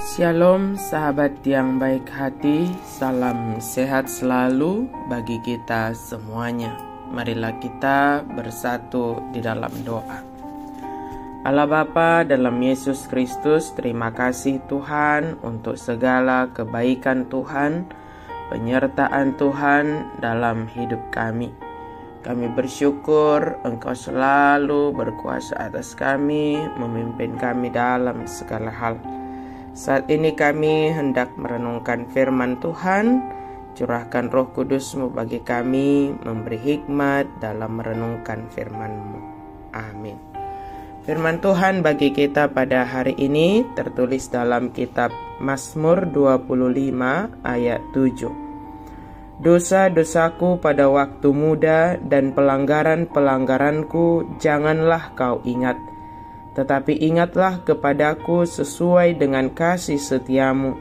Shalom sahabat yang baik hati, salam sehat selalu bagi kita semuanya. Marilah kita bersatu di dalam doa. Allah Bapa dalam Yesus Kristus, terima kasih Tuhan untuk segala kebaikan Tuhan, penyertaan Tuhan dalam hidup kami. Kami bersyukur Engkau selalu berkuasa atas kami, memimpin kami dalam segala hal. Saat ini kami hendak merenungkan firman Tuhan. Curahkan Roh Kudus-Mu bagi kami, memberi hikmat dalam merenungkan firman-Mu. Amin. Firman Tuhan bagi kita pada hari ini tertulis dalam kitab Mazmur 25 ayat 7. Dosa-dosaku pada waktu muda dan pelanggaran-pelanggaranku janganlah kau ingat. Tetapi ingatlah kepadaku sesuai dengan kasih setiamu,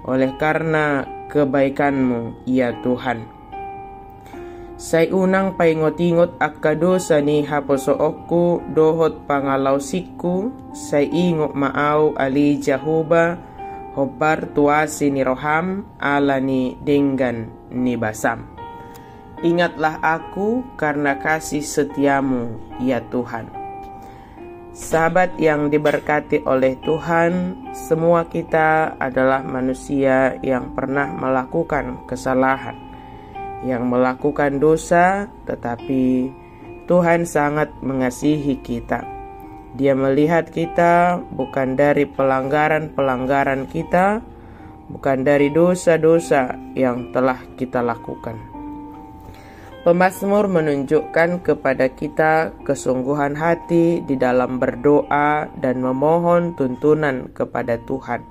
oleh karena kebaikanmu, ya Tuhan. Say unang paingot-ingot akka dosa ni haposookku, dohot pangalausikku, say ingok maaw ali Jehovah, hobar tuasi ni roham, ala ni denggan ni basam. Ingatlah aku karena kasih setiamu, ya Tuhan. Sahabat yang diberkati oleh Tuhan, semua kita adalah manusia yang pernah melakukan kesalahan, yang melakukan dosa, tetapi Tuhan sangat mengasihi kita. Dia melihat kita bukan dari pelanggaran-pelanggaran kita, bukan dari dosa-dosa yang telah kita lakukan. Pemazmur menunjukkan kepada kita kesungguhan hati di dalam berdoa dan memohon tuntunan kepada Tuhan.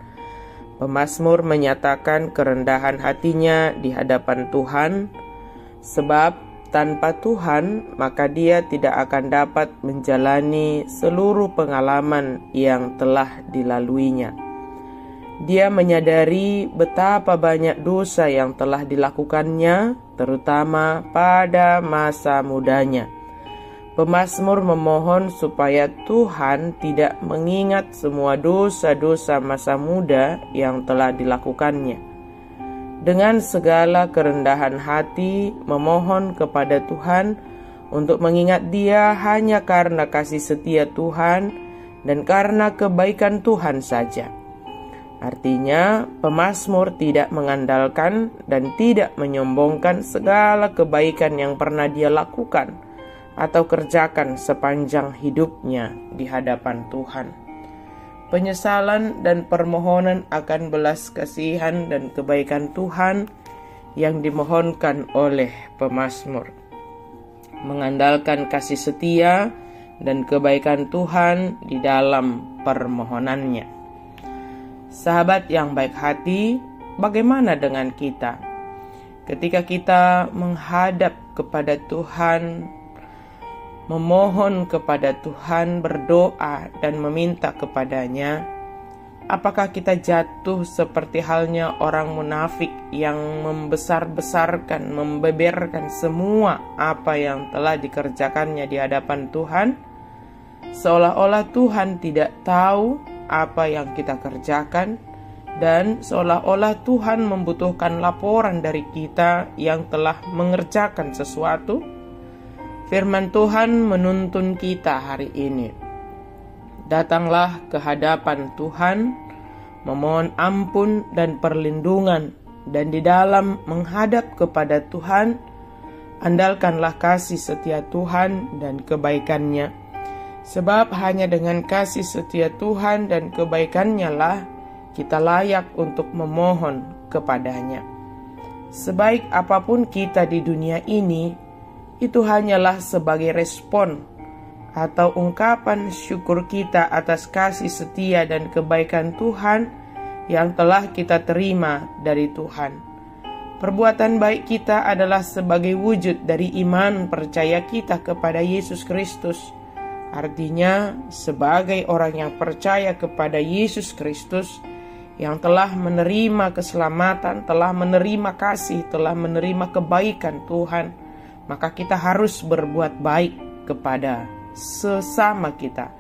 Pemazmur menyatakan kerendahan hatinya di hadapan Tuhan, sebab tanpa Tuhan maka dia tidak akan dapat menjalani seluruh pengalaman yang telah dilaluinya. Dia menyadari betapa banyak dosa yang telah dilakukannya, terutama pada masa mudanya. Pemazmur memohon supaya Tuhan tidak mengingat semua dosa-dosa masa muda yang telah dilakukannya. Dengan segala kerendahan hati, memohon kepada Tuhan untuk mengingat dia hanya karena kasih setia Tuhan dan karena kebaikan Tuhan saja. Artinya, pemazmur tidak mengandalkan dan tidak menyombongkan segala kebaikan yang pernah dia lakukan atau kerjakan sepanjang hidupnya di hadapan Tuhan. Penyesalan dan permohonan akan belas kasihan dan kebaikan Tuhan yang dimohonkan oleh pemazmur. Mengandalkan kasih setia dan kebaikan Tuhan di dalam permohonannya. Sahabat yang baik hati, bagaimana dengan kita? Ketika kita menghadap kepada Tuhan, memohon kepada Tuhan, berdoa dan meminta kepadanya, apakah kita jatuh seperti halnya orang munafik yang membesar-besarkan, membeberkan semua apa yang telah dikerjakannya di hadapan Tuhan? Seolah-olah Tuhan tidak tahu apa yang kita kerjakan, dan seolah-olah Tuhan membutuhkan laporan dari kita yang telah mengerjakan sesuatu. Firman Tuhan menuntun kita hari ini. Datanglah ke hadapan Tuhan, memohon ampun dan perlindungan, dan di dalam menghadap kepada Tuhan, andalkanlah kasih setia Tuhan dan kebaikannya. Sebab hanya dengan kasih setia Tuhan dan kebaikannya lah kita layak untuk memohon kepadanya. Sebaik apapun kita di dunia ini, itu hanyalah sebagai respon atau ungkapan syukur kita atas kasih setia dan kebaikan Tuhan yang telah kita terima dari Tuhan. Perbuatan baik kita adalah sebagai wujud dari iman percaya kita kepada Yesus Kristus. Artinya, sebagai orang yang percaya kepada Yesus Kristus, yang telah menerima keselamatan, telah menerima kasih, telah menerima kebaikan Tuhan, maka kita harus berbuat baik kepada sesama kita.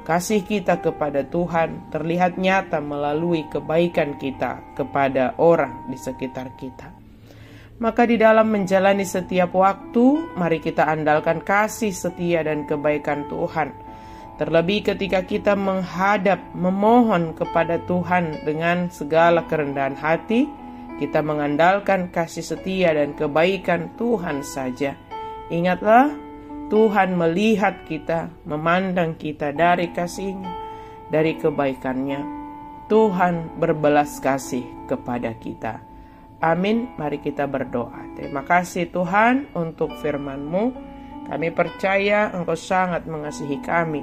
Kasih kita kepada Tuhan terlihat nyata melalui kebaikan kita kepada orang di sekitar kita. Maka di dalam menjalani setiap waktu, mari kita andalkan kasih setia dan kebaikan Tuhan. Terlebih ketika kita memohon kepada Tuhan dengan segala kerendahan hati, kita mengandalkan kasih setia dan kebaikan Tuhan saja. Ingatlah, Tuhan melihat kita, memandang kita dari kasih-Nya, dari kebaikan-Nya. Tuhan berbelas kasih kepada kita. Amin. Mari kita berdoa. Terima kasih Tuhan untuk firman-Mu. Kami percaya Engkau sangat mengasihi kami,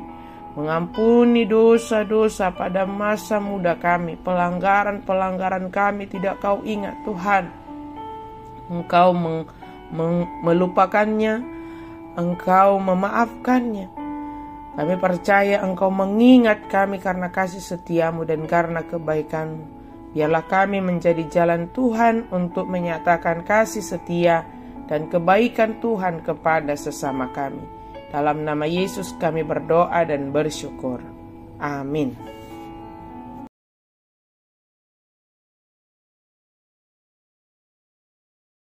mengampuni dosa-dosa pada masa muda kami. Pelanggaran-pelanggaran kami tidak Kau ingat Tuhan. Engkau melupakannya, Engkau memaafkannya. Kami percaya Engkau mengingat kami karena kasih setia-Mu dan karena kebaikan-Mu. Biarlah kami menjadi jalan Tuhan untuk menyatakan kasih setia dan kebaikan Tuhan kepada sesama kami. Dalam nama Yesus kami berdoa dan bersyukur. Amin.